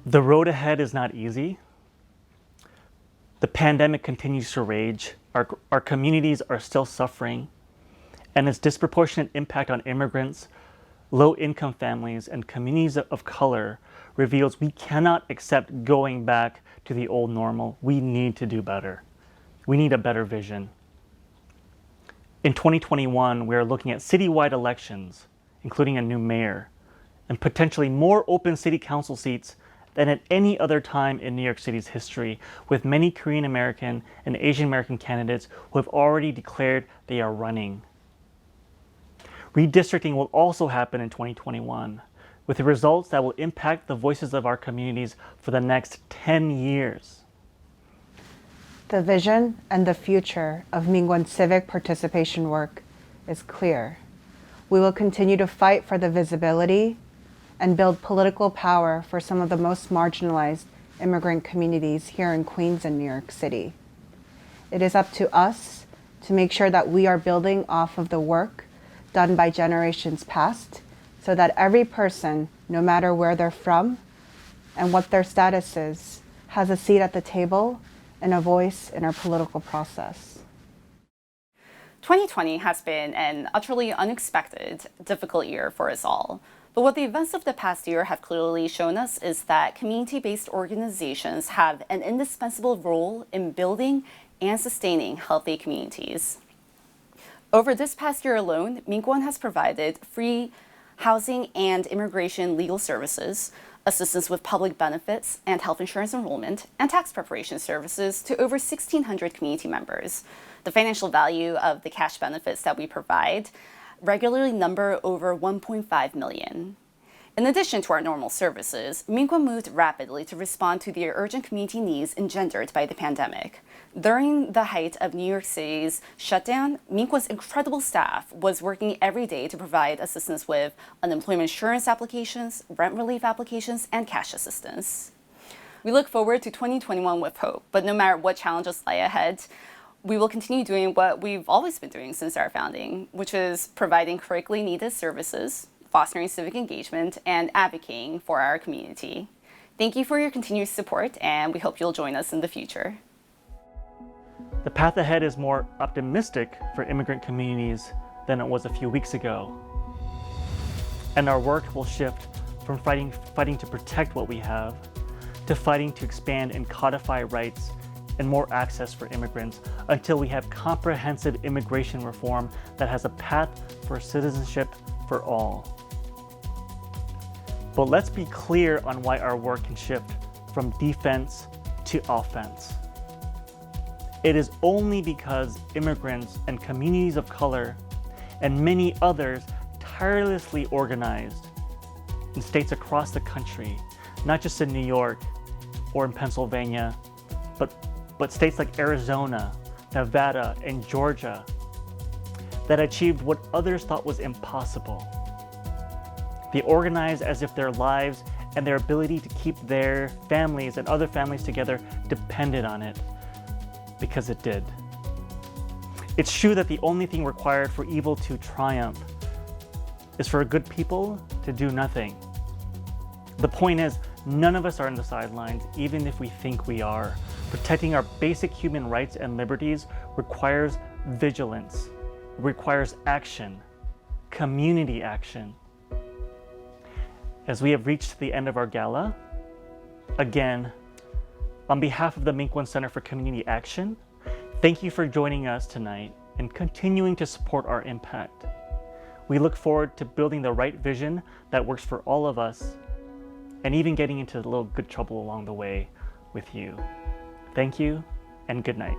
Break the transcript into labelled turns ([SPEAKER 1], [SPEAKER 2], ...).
[SPEAKER 1] The road ahead is not easy. The pandemic continues to rage. Our communities are still suffering, and its disproportionate impact on immigrants, low-income families, and communities of color reveals we cannot accept going back to the old normal. We need to do better. We need a better vision. In 2021, we are looking at citywide elections, including a new mayor, and potentially more open city council seats than at any other time in New York City's history, with many Korean American and Asian American candidates who have already declared they are running. Redistricting will also happen in 2021, with results that will impact the voices of our communities for the next 10 years.
[SPEAKER 2] The vision and the future of Minkwon's civic participation work is clear. We will continue to fight for the visibility and build political power for some of the most marginalized immigrant communities here in Queens and New York City. It is up to us to make sure that we are building off of the work done by generations past, so that every person, no matter where they're from and what their status is, has a seat at the table and a voice in our political process.
[SPEAKER 3] 2020 has been an utterly unexpected, difficult year for us all. But what the events of the past year have clearly shown us is that community-based organizations have an indispensable role in building and sustaining healthy communities. Over this past year alone, Minkwon has provided free housing and immigration legal services, assistance with public benefits and health insurance enrollment, and tax preparation services to over 1,600 community members. The financial value of the cash benefits that we provide regularly number over 1.5 million. In addition to our normal services, Minkwon moved rapidly to respond to the urgent community needs engendered by the pandemic. During the height of New York City's shutdown, Minkwon's incredible staff was working every day to provide assistance with unemployment insurance applications, rent relief applications, and cash assistance. We look forward to 2021 with hope, but no matter what challenges lie ahead, we will continue doing what we've always been doing since our founding, which is providing critically needed services, fostering civic engagement, and advocating for our community. Thank you for your continued support, and we hope you'll join us in the future.
[SPEAKER 1] The path ahead is more optimistic for immigrant communities than it was a few weeks ago. And our work will shift from fighting to protect what we have, to fighting to expand and codify rights and more access for immigrants, until we have comprehensive immigration reform that has a path for citizenship for all. But let's be clear on why our work can shift from defense to offense. It is only because immigrants and communities of color and many others tirelessly organized in states across the country, not just in New York or in Pennsylvania, but states like Arizona, Nevada, and Georgia, that achieved what others thought was impossible. They organized as if their lives and their ability to keep their families and other families together depended on it, because it did. It's true that the only thing required for evil to triumph is for good people to do nothing. The point is, none of us are on the sidelines, even if we think we are. Protecting our basic human rights and liberties requires vigilance, requires action, community action. As we have reached the end of our gala, again, on behalf of the Minkwon Center for Community Action, thank you for joining us tonight and continuing to support our impact. We look forward to building the right vision that works for all of us, and even getting into a little good trouble along the way with you. Thank you, and good night.